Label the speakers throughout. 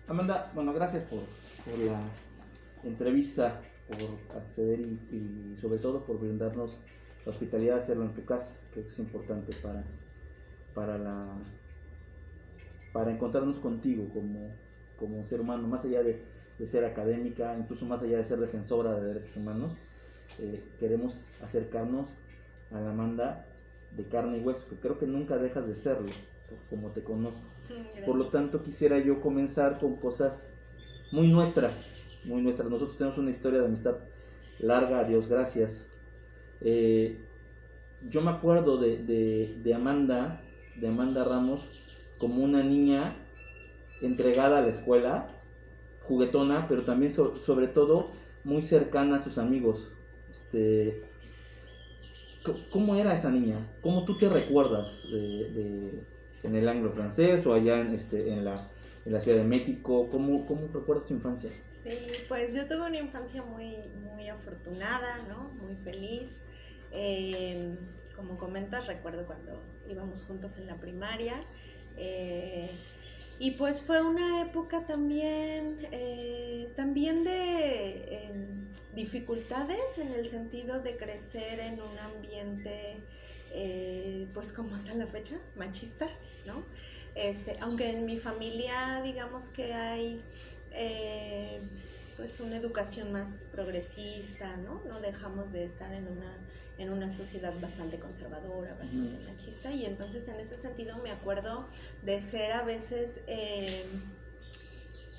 Speaker 1: Amanda, bueno, gracias por la entrevista, por acceder y sobre todo por brindarnos la hospitalidad de hacerlo en tu casa, que es importante para, la, para encontrarnos contigo como ser humano, más allá de ser académica, incluso más allá de ser defensora de derechos humanos. Queremos acercarnos a la Amanda de carne y hueso, que creo que nunca dejas de serlo, como te conozco.
Speaker 2: Gracias.
Speaker 1: Por lo tanto, quisiera yo comenzar con cosas muy nuestras, muy nuestras. Nosotros tenemos una historia de amistad larga, a Dios gracias. Yo me acuerdo de Amanda Ramos, como una niña entregada a la escuela, juguetona, pero también sobre todo muy cercana a sus amigos. ¿Cómo era esa niña? ¿Cómo tú te recuerdas en el anglo francés o allá en la Ciudad de México? ¿Cómo recuerdas tu infancia?
Speaker 2: Sí, pues yo tuve una infancia muy, muy afortunada, ¿no? Muy feliz. Como comentas, recuerdo cuando íbamos juntos en la primaria. Y pues fue una época también de dificultades, en el sentido de crecer en un ambiente, pues como hasta la fecha, machista, ¿no? Aunque en mi familia, digamos que hay pues una educación más progresista, ¿no? No dejamos de estar en una sociedad bastante conservadora, bastante machista, y entonces en ese sentido me acuerdo de ser a veces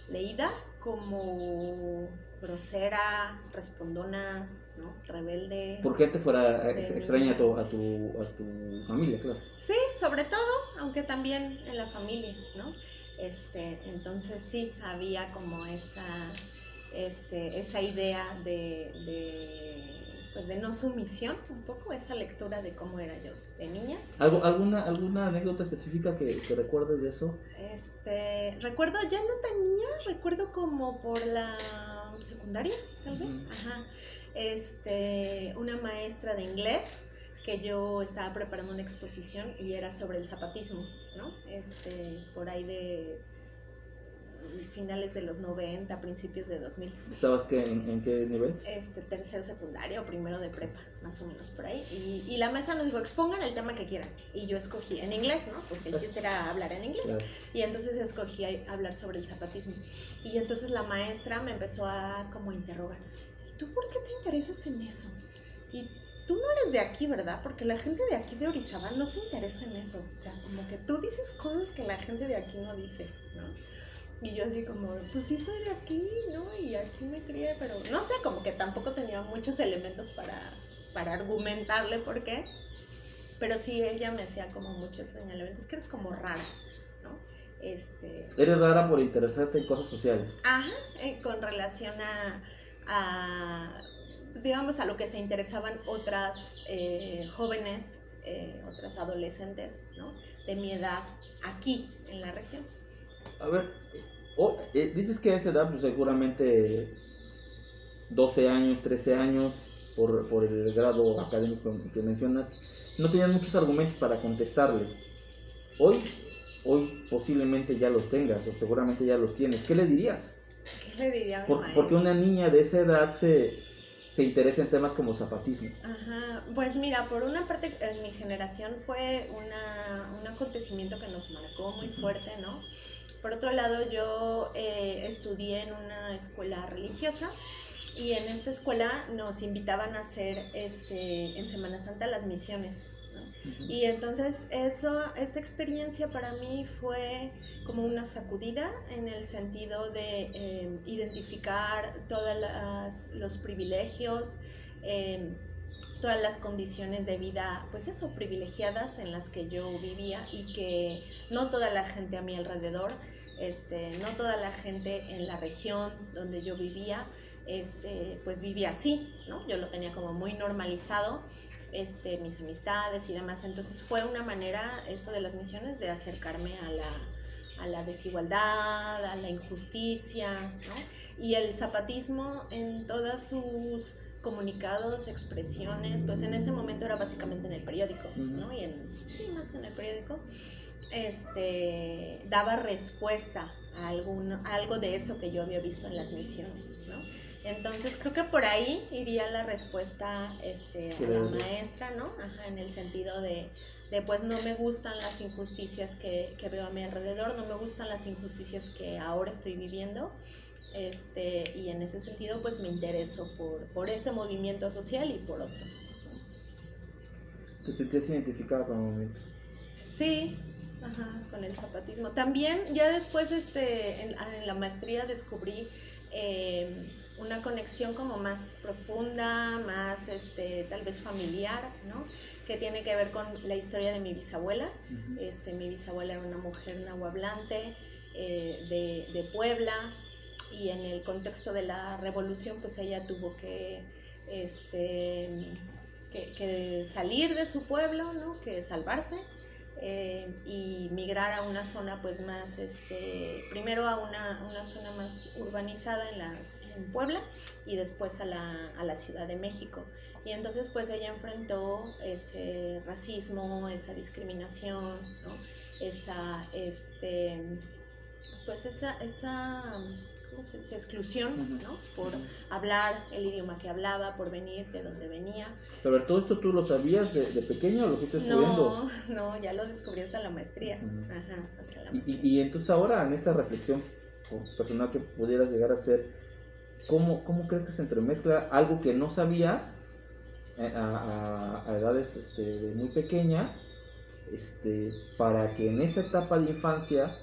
Speaker 2: leída como grosera, respondona, ¿no? Rebelde.
Speaker 1: ¿Por qué te fuera extraña a tu familia, claro?
Speaker 2: Sí, sobre todo, aunque también en la familia, ¿no? Entonces sí, había como esa idea pues de no sumisión, un poco, esa lectura de cómo era yo de niña.
Speaker 1: ¿Alguna anécdota específica que recuerdes de eso?
Speaker 2: Recuerdo, ya no tan niña, recuerdo como por la secundaria, tal vez, ajá. Una maestra de inglés, que yo estaba preparando una exposición y era sobre el zapatismo, ¿no? Por ahí de finales de los 90, principios de 2000.
Speaker 1: ¿Estabas en qué nivel?
Speaker 2: Tercero secundaria o primero de prepa, más o menos por ahí. Y la maestra nos dijo, expongan el tema que quieran. Y yo escogí en inglés, ¿no? Porque el chiste era hablar en inglés. Claro. Y entonces escogí hablar sobre el zapatismo. Y entonces la maestra me empezó a como interrogar, ¿y tú por qué te interesas en eso? Y tú no eres de aquí, ¿verdad? Porque la gente de aquí de Orizaba no se interesa en eso. O sea, como que tú dices cosas que la gente de aquí no dice, ¿no? Y yo así como, pues sí soy de aquí, ¿no? Y aquí me crié, pero no sé, como que tampoco tenía muchos elementos para argumentarle por qué. Pero sí, ella me hacía como muchos señalamientos, que eres como rara, ¿no?
Speaker 1: Eres rara por interesarte en cosas sociales.
Speaker 2: Ajá, con relación digamos, a lo que se interesaban otras jóvenes, otras adolescentes, ¿no? De mi edad, aquí, en la región.
Speaker 1: A ver, dices que a esa edad, pues seguramente 12 años, 13 años, por el grado académico que mencionas, no tenían muchos argumentos para contestarle. Hoy posiblemente ya los tengas, o seguramente ya los tienes. ¿Qué le dirías?
Speaker 2: ¿Qué le diría a mi maestra?
Speaker 1: Porque una niña de esa edad se interesa en temas como zapatismo.
Speaker 2: Ajá, pues mira, por una parte en mi generación fue un acontecimiento que nos marcó muy fuerte, ¿no? Por otro lado, yo estudié en una escuela religiosa, y en esta escuela nos invitaban a hacer en Semana Santa las misiones, ¿no? Y entonces esa experiencia para mí fue como una sacudida, en el sentido de identificar todos los privilegios, todas las condiciones de vida, pues eso, privilegiadas en las que yo vivía, y que no toda la gente a mi alrededor, no toda la gente en la región donde yo vivía, pues vivía así, ¿no? Yo lo tenía como muy normalizado, mis amistades y demás. Entonces fue una manera, esto de las misiones, de acercarme a la desigualdad, a la injusticia, ¿no? Y el zapatismo en todas sus comunicados, expresiones, pues en ese momento era básicamente en el periódico, ¿no? Sí, más en el periódico. daba respuesta a algo de eso que yo había visto en las misiones, ¿no? Entonces creo que por ahí iría la respuesta a la maestra, ¿no? Ajá, en el sentido de pues no me gustan las injusticias que veo a mi alrededor, no me gustan las injusticias que ahora estoy viviendo, y en ese sentido pues me intereso por este movimiento social y por otros.
Speaker 1: ¿Te sentías identificada con el movimiento?
Speaker 2: Sí, ajá, con el zapatismo. También ya después en la maestría descubrí una conexión como más profunda, más tal vez familiar, ¿no? Que tiene que ver con la historia de mi bisabuela. Uh-huh. Mi bisabuela era una mujer nahuablante de Puebla, y en el contexto de la revolución pues ella tuvo que salir de su pueblo, ¿no? Que salvarse. Y migrar a una zona pues más, primero a una zona más urbanizada en Puebla, y después a la Ciudad de México. Y entonces pues ella enfrentó ese racismo, esa discriminación, ¿no? Esa ¿cómo se dice? Exclusión, ¿no? Por hablar el idioma que hablaba, por venir de donde venía.
Speaker 1: Pero todo esto tú lo sabías de pequeña o lo fuiste estudiando?
Speaker 2: No, ya lo descubrí hasta la maestría.
Speaker 1: Uh-huh.
Speaker 2: Ajá, hasta la maestría.
Speaker 1: Y entonces ahora, en esta reflexión personal que pudieras llegar a hacer, ¿cómo crees que se entremezcla algo que no sabías a edades de muy pequeña, para que en esa etapa de infancia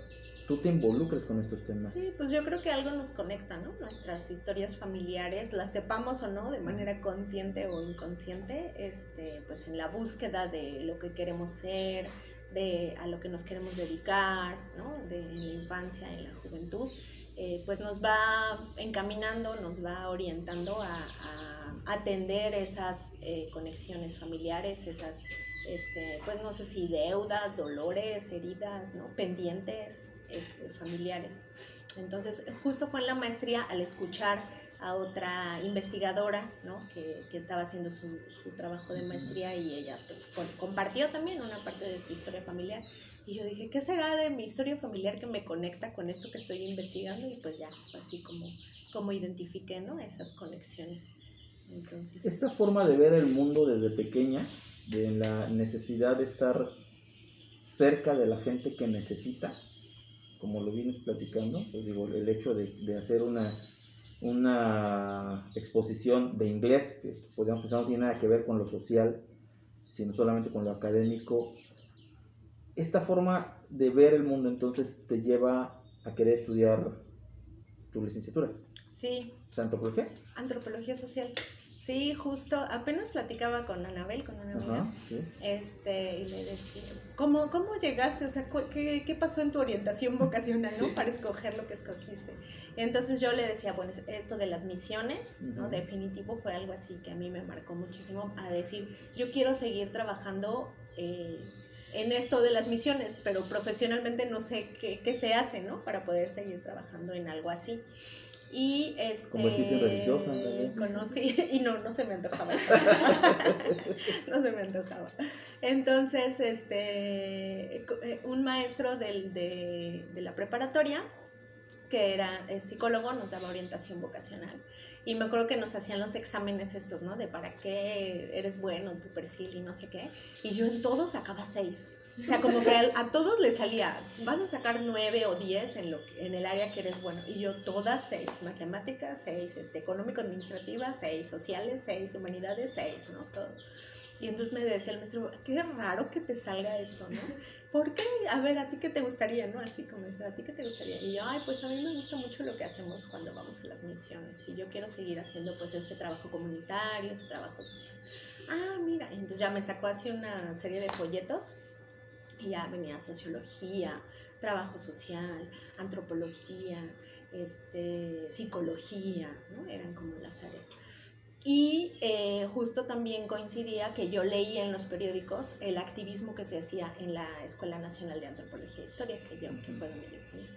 Speaker 1: tú te involucres con estos temas?
Speaker 2: Sí, pues yo creo que algo nos conecta, ¿no? Nuestras historias familiares, las sepamos o no, de manera consciente o inconsciente, pues en la búsqueda de lo que queremos ser, a lo que nos queremos dedicar, ¿no? En la infancia, en la juventud, pues nos va encaminando, nos va orientando a atender esas conexiones familiares, esas, pues no sé si deudas, dolores, heridas, ¿no? Pendientes familiares. Entonces justo fue en la maestría, al escuchar a otra investigadora, ¿no? que estaba haciendo su trabajo de maestría, y ella pues compartió también una parte de su historia familiar, y yo dije, ¿qué será de mi historia familiar que me conecta con esto que estoy investigando? Y pues ya, así como identifiqué, ¿no? Esas conexiones. Entonces,
Speaker 1: esta forma de ver el mundo desde pequeña, de la necesidad de estar cerca de la gente que necesita, como lo vienes platicando, pues digo, el hecho de hacer una exposición de inglés, que podríamos pensar no tiene nada que ver con lo social, sino solamente con lo académico. Esta forma de ver el mundo entonces te lleva a querer estudiar tu licenciatura.
Speaker 2: Sí.
Speaker 1: ¿Antropología?
Speaker 2: Antropología social. Sí, justo, apenas platicaba con Anabel, con una amiga.
Speaker 1: Ajá, sí.
Speaker 2: Y le decía, ¿cómo llegaste? O sea, ¿qué pasó en tu orientación vocacional, ¿no? Sí. Para escoger lo que escogiste. Entonces yo le decía, bueno, esto de las misiones, ¿no? Definitivo fue algo así que a mí me marcó muchísimo, a decir, yo quiero seguir trabajando en esto de las misiones, pero profesionalmente no sé qué se hace, ¿no? Para poder seguir trabajando en algo así. Y
Speaker 1: convertirse en religiosa,
Speaker 2: conocí y no se me antojaba. No se me antojaba. Entonces, un maestro de la preparatoria, que era psicólogo, nos daba orientación vocacional. Y me acuerdo que nos hacían los exámenes estos, ¿no? De para qué eres bueno, tu perfil y no sé qué. Y yo en todos sacaba 6. O sea, como que a todos les salía, vas a sacar 9 o 10 en el área que eres bueno. Y yo todas 6, matemáticas 6, económico-administrativa 6, sociales 6, humanidades 6, ¿no? Todo. Y entonces me decía el maestro, qué raro que te salga esto, ¿no? ¿Por qué? A ver, ¿a ti qué te gustaría, no? Así como eso, ¿a ti qué te gustaría? Y yo, pues a mí me gusta mucho lo que hacemos cuando vamos a las misiones. Y yo quiero seguir haciendo pues ese trabajo comunitario, ese trabajo social. Mira, y entonces ya me sacó así una serie de folletos. Y ya venía sociología, trabajo social, antropología, psicología, ¿no? Eran como las áreas. Y justo también coincidía que yo leía en los periódicos el activismo que se hacía en la Escuela Nacional de Antropología e Historia, que fue donde yo estudié.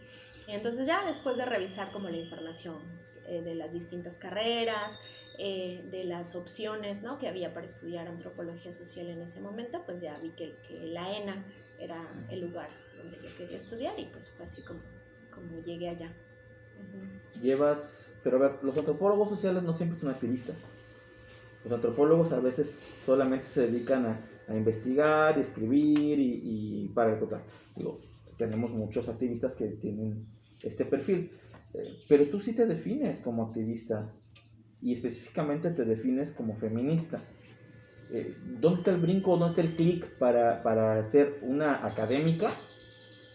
Speaker 2: Y entonces ya después de revisar como la información de las distintas carreras, de las opciones, ¿no?, que había para estudiar antropología social en ese momento, pues ya vi que la ENA era el lugar donde yo quería estudiar y pues fue así como llegué allá.
Speaker 1: Pero a ver, los antropólogos sociales no siempre son activistas. Los antropólogos a veces solamente se dedican a investigar y escribir y para el digo, tenemos muchos activistas que tienen este perfil, pero tú sí te defines como activista y específicamente te defines como feminista. ¿Dónde está el brinco, dónde está el clic para ser una académica,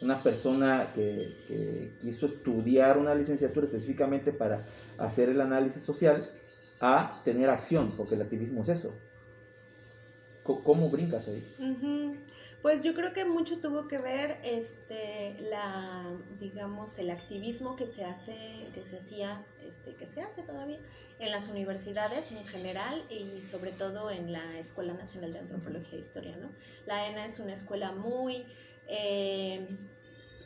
Speaker 1: una persona que quiso estudiar una licenciatura específicamente para hacer el análisis social, a tener acción? Porque el activismo es eso. ¿Cómo brincas ahí?
Speaker 2: Pues yo creo que mucho tuvo que ver digamos, el activismo que se hacía, que se hace todavía en las universidades en general y sobre todo en la Escuela Nacional de Antropología e Historia, ¿no? La ENA es una escuela muy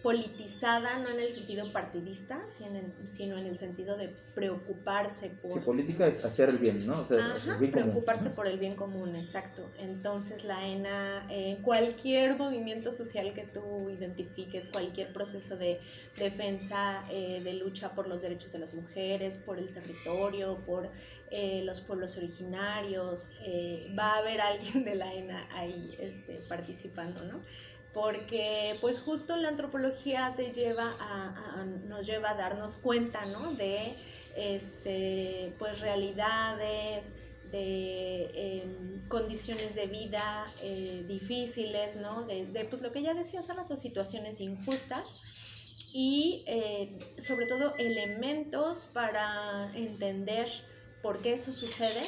Speaker 2: politizada, no en el sentido partidista, sino en el sentido de preocuparse por...
Speaker 1: Sí, política es hacer el bien, ¿no? O sea,
Speaker 2: ajá,
Speaker 1: el bien
Speaker 2: preocuparse
Speaker 1: común,
Speaker 2: por el bien común, exacto. Entonces la ENA, cualquier movimiento social que tú identifiques, cualquier proceso de defensa, de lucha por los derechos de las mujeres, por el territorio, por los pueblos originarios, va a haber alguien de la ENA ahí participando, ¿no? Porque pues justo la antropología nos lleva a darnos cuenta, ¿no?, de pues realidades, de condiciones de vida difíciles, ¿no?, de pues lo que ya decía hace rato, situaciones injustas y sobre todo elementos para entender por qué eso sucede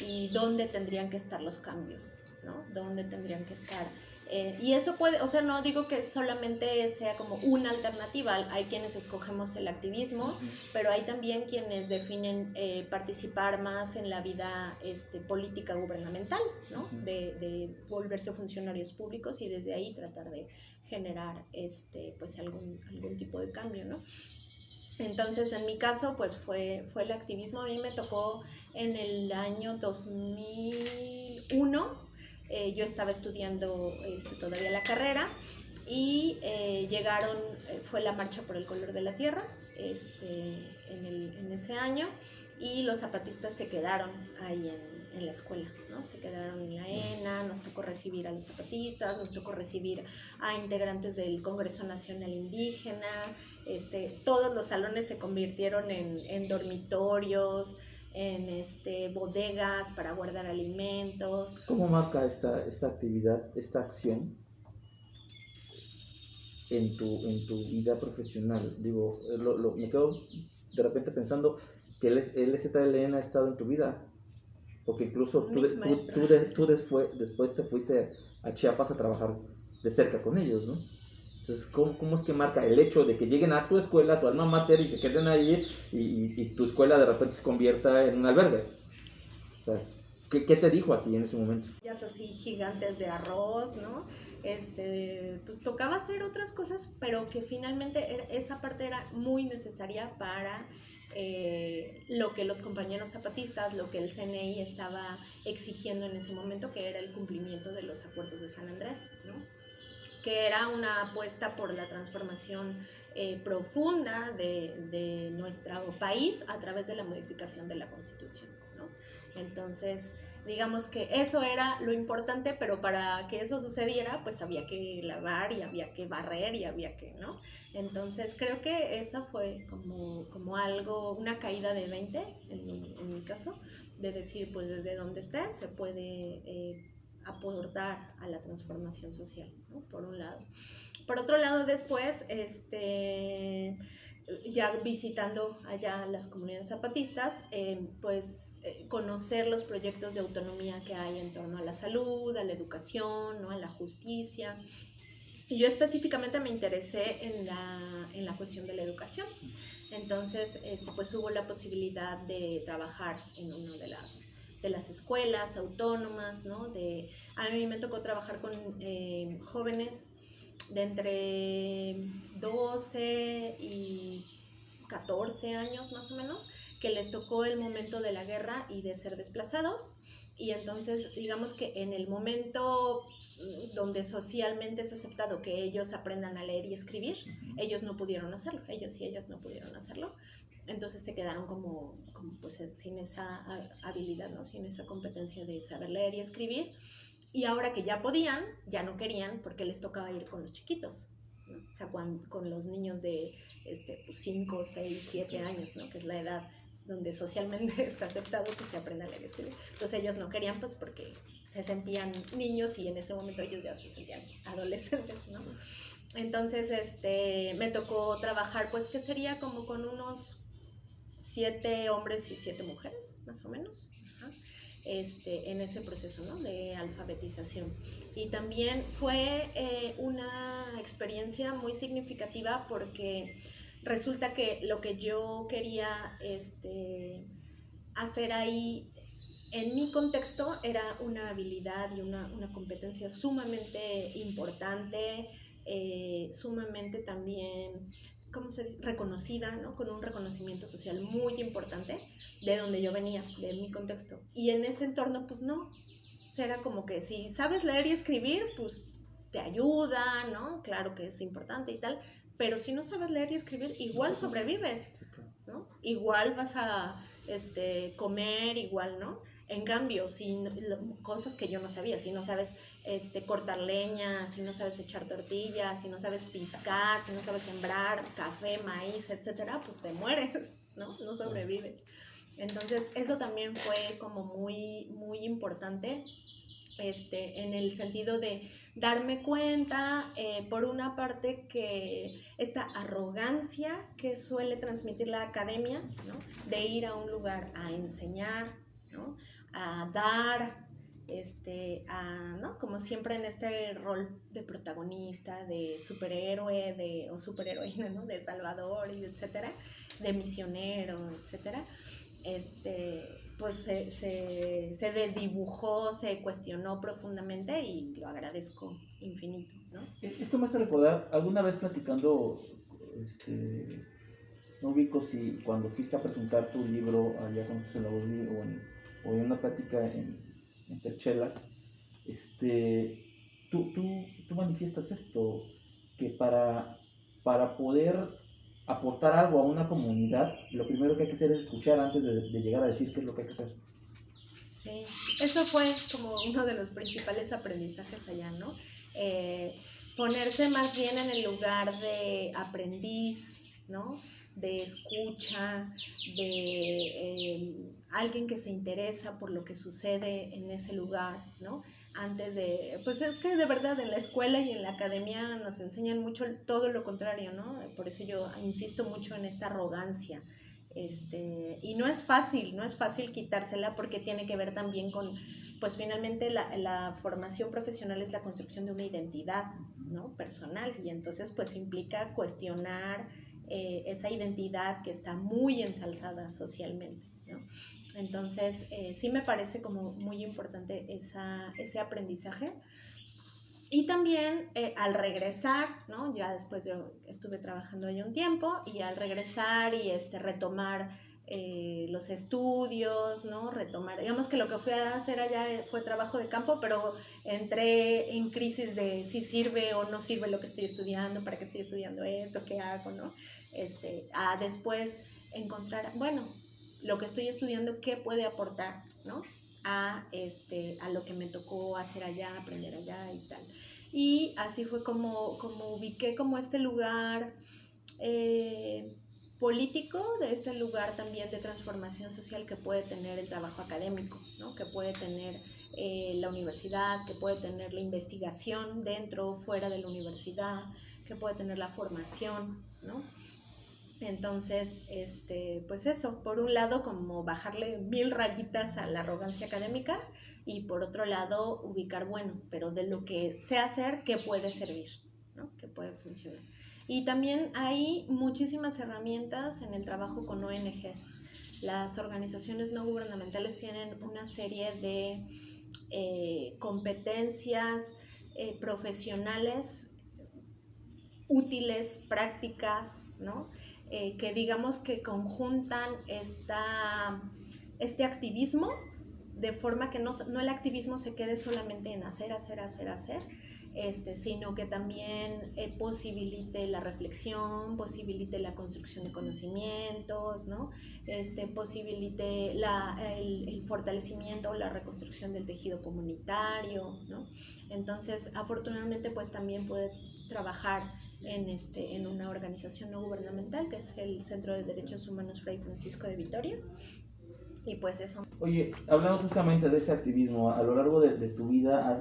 Speaker 2: y dónde tendrían que estar los cambios, ¿no? Dónde tendrían que estar. Y eso puede, o sea, no digo que solamente sea como una alternativa, hay quienes escogemos el activismo, pero hay también quienes definen participar más en la vida política gubernamental, ¿no? De volverse funcionarios públicos y desde ahí tratar de generar pues algún tipo de cambio, ¿no? Entonces, en mi caso, pues fue el activismo. A mí me tocó en el año 2001. Yo estaba estudiando todavía la carrera y fue la Marcha por el Color de la Tierra en ese año y los zapatistas se quedaron ahí en la escuela, ¿no? Se quedaron en la ENA, nos tocó recibir a los zapatistas, nos tocó recibir a integrantes del Congreso Nacional Indígena, todos los salones se convirtieron en dormitorios, en bodegas para guardar alimentos.
Speaker 1: ¿Cómo marca esta actividad, esta acción en tu vida profesional? Digo, me quedo de repente pensando que el LZLN ha estado en tu vida, porque incluso tú después te fuiste a Chiapas a trabajar de cerca con ellos, ¿no? Entonces, ¿cómo es que marca el hecho de que lleguen a tu escuela, a tu alma mater, y se queden ahí y tu escuela de repente se convierta en un albergue? O sea, ¿qué te dijo a ti en ese momento?
Speaker 2: Así gigantes de arroz, ¿no? Pues tocaba hacer otras cosas, pero que finalmente esa parte era muy necesaria para lo que los compañeros zapatistas, lo que el CNI estaba exigiendo en ese momento, que era el cumplimiento de los acuerdos de San Andrés, ¿no? Que era una apuesta por la transformación profunda de nuestro país a través de la modificación de la Constitución, ¿no? Entonces, digamos que eso era lo importante, pero para que eso sucediera, pues había que lavar y había que barrer y había que, ¿no? Entonces, creo que esa fue como algo, una caída de 20 en mi caso, de decir, pues desde donde estés se puede aportar a la transformación social, ¿no? Por un lado. Por otro lado, después, ya visitando allá las comunidades zapatistas, conocer los proyectos de autonomía que hay en torno a la salud, a la educación, ¿no?, a la justicia. Y yo específicamente me interesé en la cuestión de la educación. Entonces, pues hubo la posibilidad de trabajar en una de las escuelas autónomas, ¿no? A mí me tocó trabajar con jóvenes de entre 12 y 14 años más o menos, que les tocó el momento de la guerra y de ser desplazados, y entonces digamos que en el momento donde socialmente es aceptado que ellos aprendan a leer y escribir, ellos no pudieron hacerlo, ellos y ellas no pudieron hacerlo, entonces se quedaron como pues sin esa habilidad, ¿no? Sin esa competencia de saber leer y escribir, y ahora que ya podían, ya no querían porque les tocaba ir con los chiquitos, ¿no? O sea, con los niños de 5, 6, 7 años, ¿no? Que es la edad donde socialmente está aceptado que se aprenda a leer y escribir. Entonces ellos no querían, pues porque se sentían niños y en ese momento ellos ya se sentían adolescentes, ¿no? Entonces me tocó trabajar, pues que sería como con unos 7 hombres y 7 mujeres, más o menos. Ajá. En ese proceso, ¿no? De alfabetización. Y también fue una experiencia muy significativa porque resulta que lo que yo quería hacer ahí en mi contexto era una habilidad y una competencia sumamente importante, sumamente también, ¿cómo se dice? Reconocida, ¿no? Con un reconocimiento social muy importante de donde yo venía, de mi contexto. Y en ese entorno, pues no. O sea, era como que si sabes leer y escribir, pues te ayuda, ¿no? Claro que es importante y tal, pero si no sabes leer y escribir, igual sobrevives, ¿no? Igual vas a comer, igual, ¿no? En cambio, si cosas que yo no sabía, si no sabes cortar leña, si no sabes echar tortillas, si no sabes piscar, si no sabes sembrar café, maíz, etcétera, pues te mueres, ¿no? No sobrevives. Entonces, eso también fue como muy, muy importante, en el sentido de darme cuenta, por una parte, que esta arrogancia que suele transmitir la academia, ¿no? De ir a un lugar a enseñar, ¿no? A dar, ¿no? Como siempre en este rol de protagonista, de superhéroe, o superheroína, ¿no? De salvador, y etcétera, de misionero, etcétera. Pues se desdibujó, se cuestionó profundamente y lo agradezco infinito, ¿no?
Speaker 1: Esto me hace recordar, alguna vez platicando, no ubico si cuando fuiste a presentar tu libro allá con José Lauzzi o en una plática entre chelas, tú manifiestas esto, que para poder aportar algo a una comunidad, lo primero que hay que hacer es escuchar antes de llegar a decir qué es lo que hay que hacer.
Speaker 2: Sí, eso fue como uno de los principales aprendizajes allá, ¿no? Ponerse más bien en el lugar de aprendiz, ¿no? De escucha, de alguien que se interesa por lo que sucede en ese lugar, ¿no? Antes de, pues es que de verdad en la escuela y en la academia nos enseñan mucho todo lo contrario, ¿no? Por eso yo insisto mucho en esta arrogancia. Y no es fácil quitársela porque tiene que ver también con, pues finalmente la formación profesional es la construcción de una identidad, ¿no? Personal, y entonces pues implica cuestionar esa identidad que está muy ensalzada socialmente, ¿no? Entonces sí me parece como muy importante ese aprendizaje. Y también al regresar, ¿no? Ya después yo estuve trabajando ahí un tiempo, y al regresar y retomar los estudios, ¿no? Retomar, digamos que lo que fui a hacer allá fue trabajo de campo, pero entré en crisis de si sirve o no sirve lo que estoy estudiando, para qué estoy estudiando esto, qué hago, ¿no? A después encontrar, bueno, lo que estoy estudiando, qué puede aportar, ¿no? A lo que me tocó hacer allá, aprender allá y tal. Y así fue como ubiqué como este lugar político, de este lugar también de transformación social que puede tener el trabajo académico, ¿no? Que puede tener la universidad, que puede tener la investigación dentro o fuera de la universidad, que puede tener la formación, ¿no? Entonces, pues eso, por un lado como bajarle 1000 rayitas a la arrogancia académica, y por otro lado ubicar, bueno, pero de lo que sé hacer, ¿qué puede servir? ¿No? ¿Qué puede funcionar? Y también hay muchísimas herramientas en el trabajo con ONGs. Las organizaciones no gubernamentales tienen una serie de competencias profesionales útiles, prácticas, ¿no? que digamos que conjuntan este activismo de forma que no el activismo se quede solamente en hacer, sino que también posibilite la reflexión, posibilite la construcción de conocimientos, ¿no? Posibilite el fortalecimiento o la reconstrucción del tejido comunitario, ¿no? Entonces, afortunadamente, pues también puede trabajar en una organización no gubernamental que es el Centro de Derechos Humanos Fray Francisco de Vitoria. Y pues eso.
Speaker 1: Oye, hablando justamente de ese activismo, a lo largo de tu vida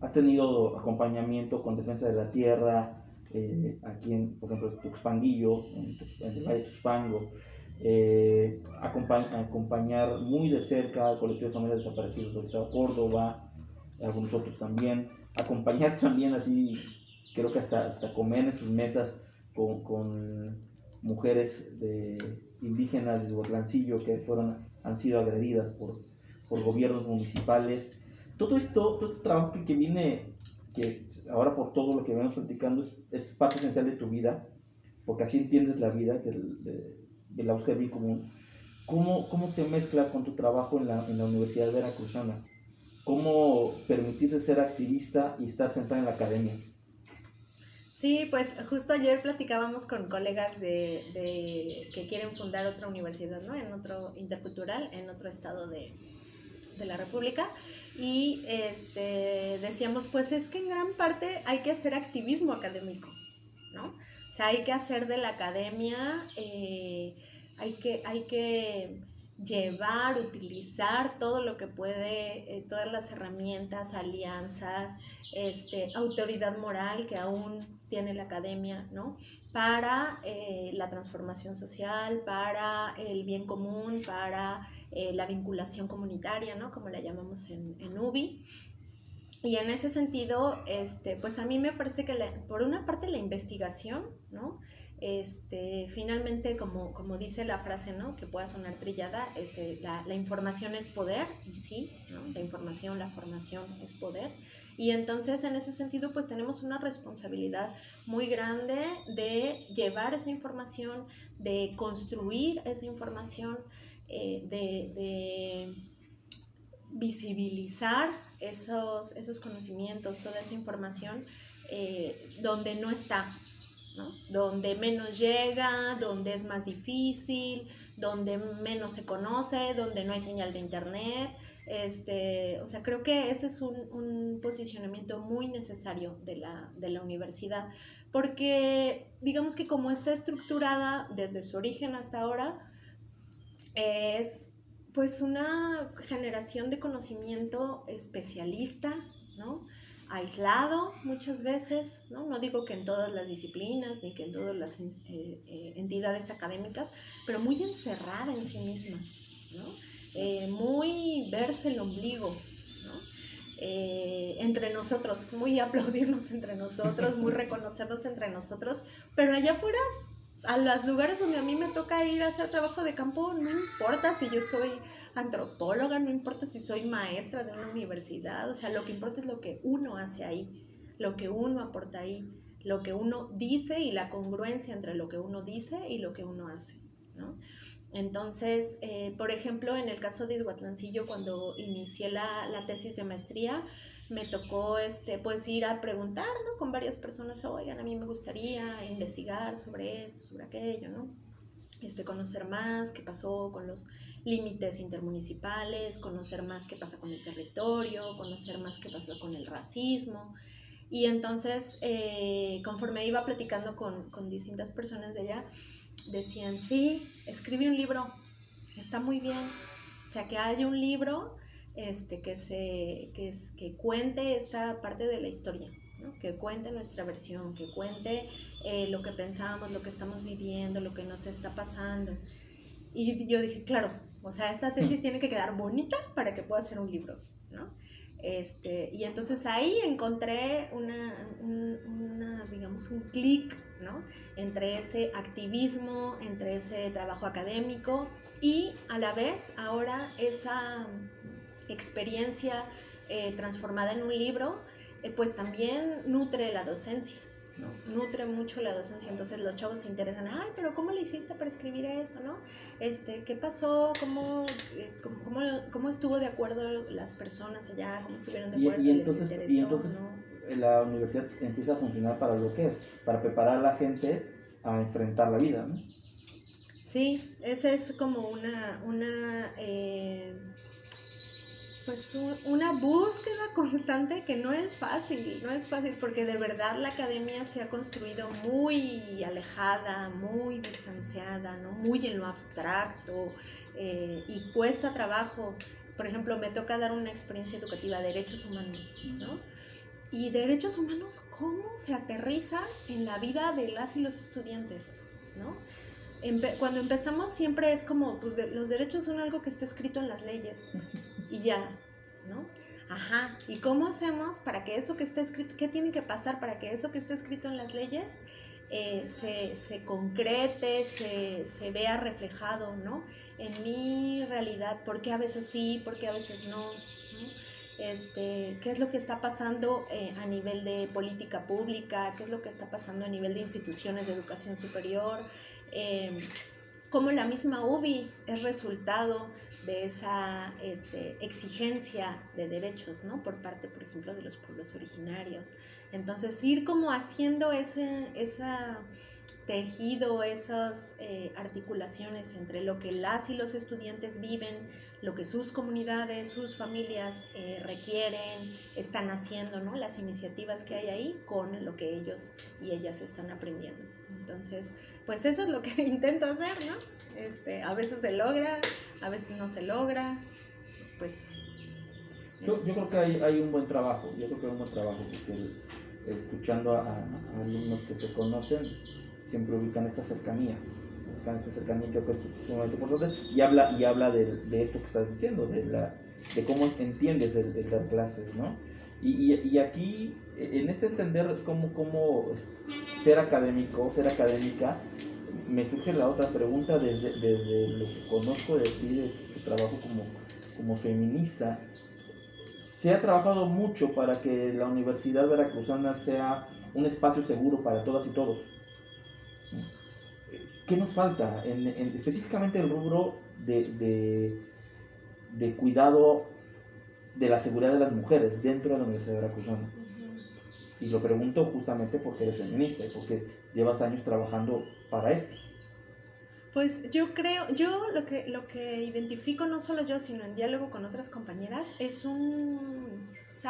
Speaker 1: has tenido acompañamiento con Defensa de la Tierra, aquí por ejemplo, Tuxpanguillo, en el Valle de Tuxpango, acompañar muy de cerca al colectivo de familias desaparecidos del Estado de Córdoba, algunos otros también, acompañar también así, creo que hasta comer en sus mesas con mujeres indígenas de Huatlancillo que han sido agredidas por gobiernos municipales. Todo este trabajo que viene, que ahora por todo lo que venimos platicando es parte esencial de tu vida, porque así entiendes la vida, de la búsqueda del bien común. ¿Cómo se mezcla con tu trabajo en la Universidad Veracruzana? ¿Cómo permitirse ser activista y estar sentada en la academia?
Speaker 2: Sí, pues justo ayer platicábamos con colegas que quieren fundar otra universidad, ¿no? En otro intercultural, en otro estado de la República, y decíamos, pues es que en gran parte hay que hacer activismo académico, ¿no? O sea, hay que hacer de la academia, hay que llevar, utilizar todo lo que puede, todas las herramientas, alianzas, autoridad moral que aún tiene la academia, ¿no? Para la transformación social, para el bien común, para la vinculación comunitaria, ¿no? Como la llamamos en UBI. Y en ese sentido, pues a mí me parece que por una parte la investigación, ¿no? Finalmente, como dice la frase, ¿no? Que pueda sonar trillada, la información es poder, y sí, ¿no? La información, la formación es poder. Y entonces, en ese sentido, pues tenemos una responsabilidad muy grande de llevar esa información, de construir esa información, de visibilizar esos conocimientos, toda esa información donde no está, ¿no? Donde menos llega, donde es más difícil, donde menos se conoce, donde no hay señal de internet. O sea, creo que ese es un posicionamiento muy necesario de la universidad, porque digamos que como está estructurada desde su origen hasta ahora, es pues una generación de conocimiento especialista, ¿no? Aislado muchas veces, ¿no? No digo que en todas las disciplinas ni que en todas las entidades académicas, pero muy encerrada en sí misma, ¿no? Muy verse el ombligo, ¿no? Entre nosotros, muy aplaudirnos entre nosotros, muy reconocernos entre nosotros, pero allá afuera, a los lugares donde a mí me toca ir a hacer trabajo de campo, no importa si yo soy antropóloga, no importa si soy maestra de una universidad, o sea, lo que importa es lo que uno hace ahí, lo que uno aporta ahí, lo que uno dice y la congruencia entre lo que uno dice y lo que uno hace, ¿no? Entonces, por ejemplo, en el caso de Izhuatlancillo, cuando inicié la tesis de maestría, me tocó pues ir a preguntar, ¿no? Con varias personas, oigan, a mí me gustaría investigar sobre esto, sobre aquello, ¿no? Conocer más qué pasó con los límites intermunicipales, conocer más qué pasa con el territorio, conocer más qué pasó con el racismo. Y entonces, conforme iba platicando con distintas personas de allá, decían, sí, escribe un libro, está muy bien. O sea, que haya un libro que cuente esta parte de la historia, ¿no? Que cuente nuestra versión, que cuente lo que pensamos, lo que estamos viviendo, lo que nos está pasando. Y yo dije, claro, o sea, esta tesis tiene que quedar bonita para que pueda ser un libro, ¿no? Y entonces ahí encontré digamos, un clic, ¿no? Entre ese activismo, entre ese trabajo académico y a la vez ahora esa experiencia transformada en un libro, pues también nutre la docencia,
Speaker 1: No.
Speaker 2: nutre mucho la docencia. Entonces los chavos se interesan, ay, pero ¿cómo le hiciste para escribir esto, no? ¿Qué pasó? ¿Cómo estuvo de acuerdo las personas allá? ¿Cómo estuvieron de acuerdo? ¿Les interesó,
Speaker 1: entonces
Speaker 2: no?
Speaker 1: la universidad empieza a funcionar para lo que es, para preparar a la gente a enfrentar la vida, ¿no?
Speaker 2: Sí, esa es como una búsqueda constante que no es fácil porque de verdad la academia se ha construido muy alejada, muy distanciada, ¿no? Muy en lo abstracto, y cuesta trabajo. Por ejemplo, me toca dar una experiencia educativa de derechos humanos, ¿no? Y derechos humanos, ¿cómo se aterriza en la vida de las y los estudiantes, ¿no? Cuando empezamos siempre es como, pues los derechos son algo que está escrito en las leyes y ya, ¿no? Ajá, ¿y cómo hacemos para que eso que está escrito, qué tiene que pasar para que eso que está escrito en las leyes se concrete, se vea reflejado, ¿no? En mi realidad, ¿por qué a veces sí, por qué a veces no? ¿Qué es lo que está pasando a nivel de política pública? ¿Qué es lo que está pasando a nivel de instituciones de educación superior? Cómo la misma UBI es resultado de esa exigencia de derechos, ¿no? Por parte, por ejemplo, de los pueblos originarios. Entonces, ir como haciendo ese tejido, esas articulaciones entre lo que las y los estudiantes viven, lo que sus comunidades, sus familias requieren, están haciendo, ¿no? Las iniciativas que hay ahí con lo que ellos y ellas están aprendiendo. Entonces, pues eso es lo que intento hacer, ¿no? A veces se logra, a veces no se logra, pues...
Speaker 1: Yo creo que hay un buen trabajo, porque escuchando a alumnos que te conocen, siempre ubican esta cercanía, creo que es sumamente importante, y habla de esto que estás diciendo, de cómo entiendes el dar clases, ¿no? Y aquí, en este entender cómo ser académico, ser académica, me surge la otra pregunta desde lo que conozco de ti, de tu trabajo como feminista. Se ha trabajado mucho para que la Universidad Veracruzana sea un espacio seguro para todas y todos. ¿Qué nos falta? Específicamente el rubro de cuidado de la seguridad de las mujeres dentro de la Universidad Veracruzana. Y lo pregunto justamente porque eres feminista y porque llevas años trabajando para esto.
Speaker 2: Pues yo lo que identifico, no solo yo, sino en diálogo con otras compañeras, es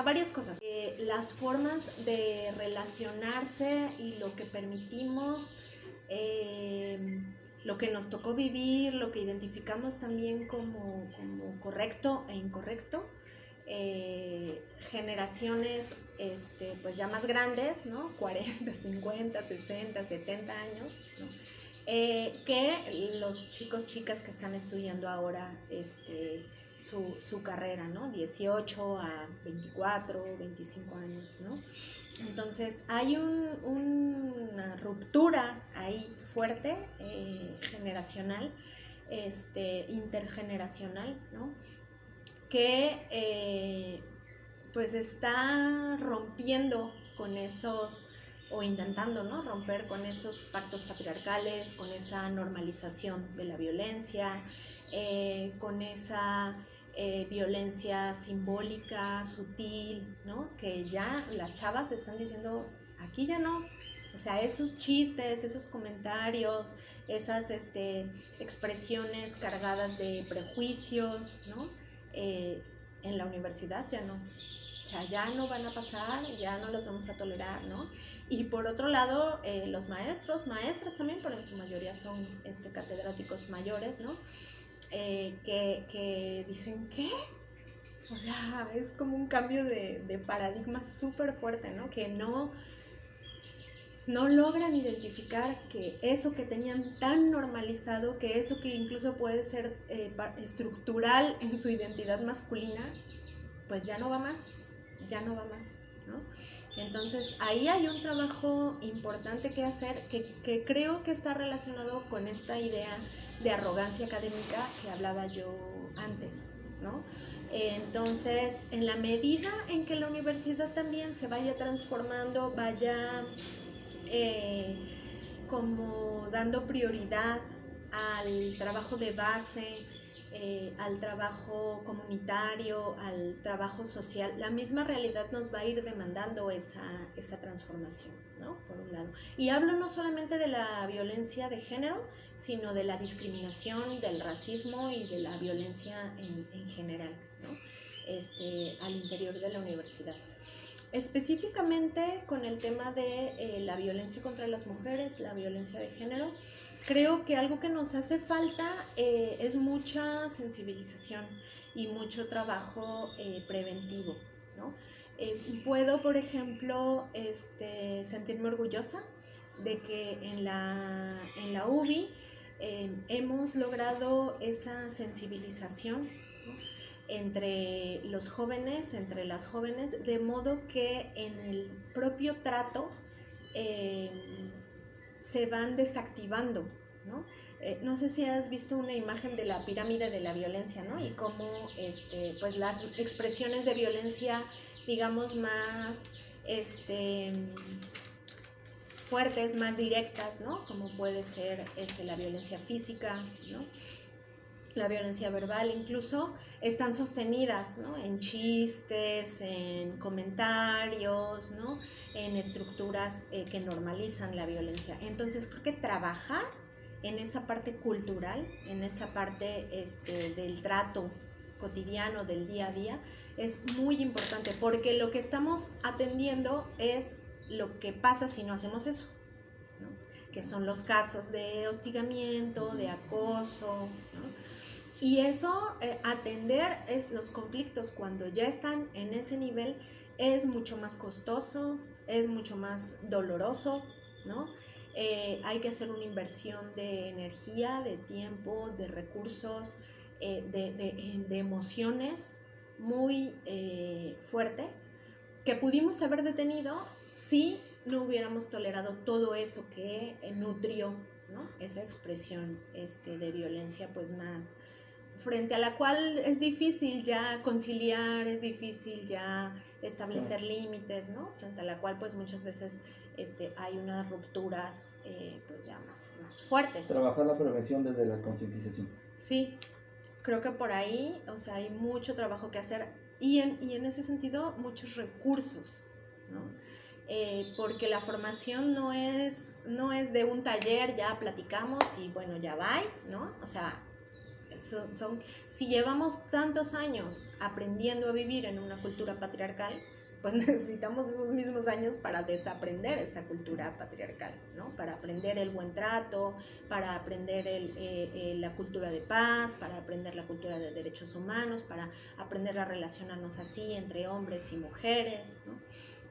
Speaker 2: varias cosas. Las formas de relacionarse y lo que permitimos, lo que nos tocó vivir, lo que identificamos también como correcto e incorrecto. Generaciones pues ya más grandes, ¿no? 40, 50, 60, 70 años, ¿no? Que los chicas que están estudiando ahora su carrera, ¿no? 18 a 24, 25 años, ¿no? Entonces hay una ruptura ahí fuerte, generacional, intergeneracional, ¿no? Que pues está rompiendo con esos, o intentando, ¿no? Romper con esos pactos patriarcales, con esa normalización de la violencia, con esa violencia simbólica, sutil, ¿no? Que ya las chavas están diciendo, aquí ya no. O sea, esos chistes, esos comentarios, esas expresiones cargadas de prejuicios, ¿no? En la universidad ya no. O sea, ya no van a pasar, ya no los vamos a tolerar, ¿no? Y por otro lado, los maestras también, pero en su mayoría son catedráticos mayores, ¿no? Que dicen, ¿qué? O sea, es como un cambio de paradigma súper fuerte, ¿no? Que no logran identificar que eso que tenían tan normalizado, que eso que incluso puede ser estructural en su identidad masculina, pues ya no va más, ¿no? Entonces ahí hay un trabajo importante que hacer que creo que está relacionado con esta idea de arrogancia académica que hablaba yo antes, ¿no? Entonces, en la medida en que la universidad también se vaya transformando, vaya como dando prioridad al trabajo de base, al trabajo comunitario, al trabajo social. La misma realidad nos va a ir demandando esa transformación, ¿no? Por un lado. Y hablo no solamente de la violencia de género, sino de la discriminación, del racismo y de la violencia en general, ¿no? Al interior de la universidad. Específicamente con el tema de la violencia contra las mujeres, la violencia de género, creo que algo que nos hace falta es mucha sensibilización y mucho trabajo preventivo, ¿no? Puedo, por ejemplo, sentirme orgullosa de que en la UBI hemos logrado esa sensibilización, ¿no? Entre los jóvenes, entre las jóvenes, de modo que en el propio trato se van desactivando, ¿no? No sé si has visto una imagen de la pirámide de la violencia, ¿no? Y cómo pues las expresiones de violencia, digamos, más fuertes, más directas, ¿no? Como puede ser la violencia física, ¿no? La violencia verbal, incluso están sostenidas, ¿no? En chistes, en comentarios, ¿no? En estructuras que normalizan la violencia. Entonces creo que trabajar en esa parte cultural, en esa parte del trato cotidiano, del día a día, es muy importante, porque lo que estamos atendiendo es lo que pasa si no hacemos eso, ¿no? Que son los casos de hostigamiento, de acoso, ¿no? Y eso, atender los conflictos cuando ya están en ese nivel es mucho más costoso, es mucho más doloroso, ¿no? Hay que hacer una inversión de energía, de tiempo, de recursos, de emociones muy fuerte, que pudimos haber detenido si no hubiéramos tolerado todo eso que nutrió, ¿no? Esa expresión de violencia, pues más frente a la cual es difícil ya conciliar, es difícil ya establecer límites, ¿no? Frente a la cual pues muchas veces hay unas rupturas pues ya más fuertes.
Speaker 1: Trabajar la prevención desde la concientización.
Speaker 2: Sí, creo que por ahí, o sea, hay mucho trabajo que hacer y en ese sentido muchos recursos, ¿no? Porque la formación no es de un taller, ya platicamos y bueno, ya va, ¿no? O sea, si llevamos tantos años aprendiendo a vivir en una cultura patriarcal, pues necesitamos esos mismos años para desaprender esa cultura patriarcal, ¿no? Para aprender el buen trato, para aprender la cultura de paz, para aprender la cultura de derechos humanos, para aprender a relacionarnos así entre hombres y mujeres, ¿no?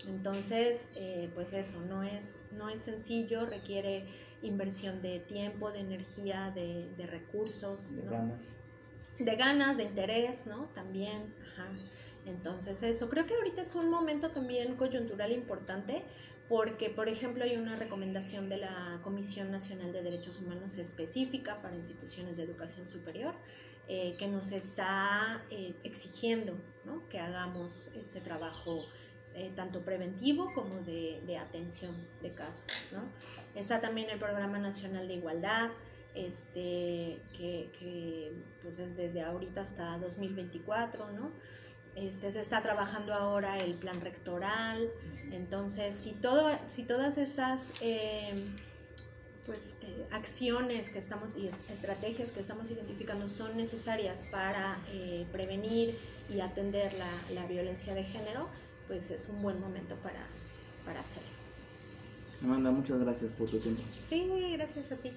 Speaker 2: Entonces, pues eso, no es sencillo, requiere inversión de tiempo, de energía, de recursos,
Speaker 1: de
Speaker 2: ¿no?
Speaker 1: ganas.
Speaker 2: De ganas, de interés, ¿no? También, ajá. Entonces eso, creo que ahorita es un momento también coyuntural importante porque, por ejemplo, hay una recomendación de la Comisión Nacional de Derechos Humanos específica para instituciones de educación superior que nos está exigiendo, ¿no? Que hagamos este trabajo tanto preventivo como de atención de casos, ¿no? Está también el Programa Nacional de Igualdad, que pues es desde ahorita hasta 2024, ¿no? Se está trabajando ahora el plan rectoral. Entonces, si todas estas acciones que estamos y estrategias que estamos identificando son necesarias para prevenir y atender la violencia de género, pues es un buen momento para hacerlo.
Speaker 1: Amanda, muchas gracias por tu tiempo.
Speaker 2: Sí, gracias a ti.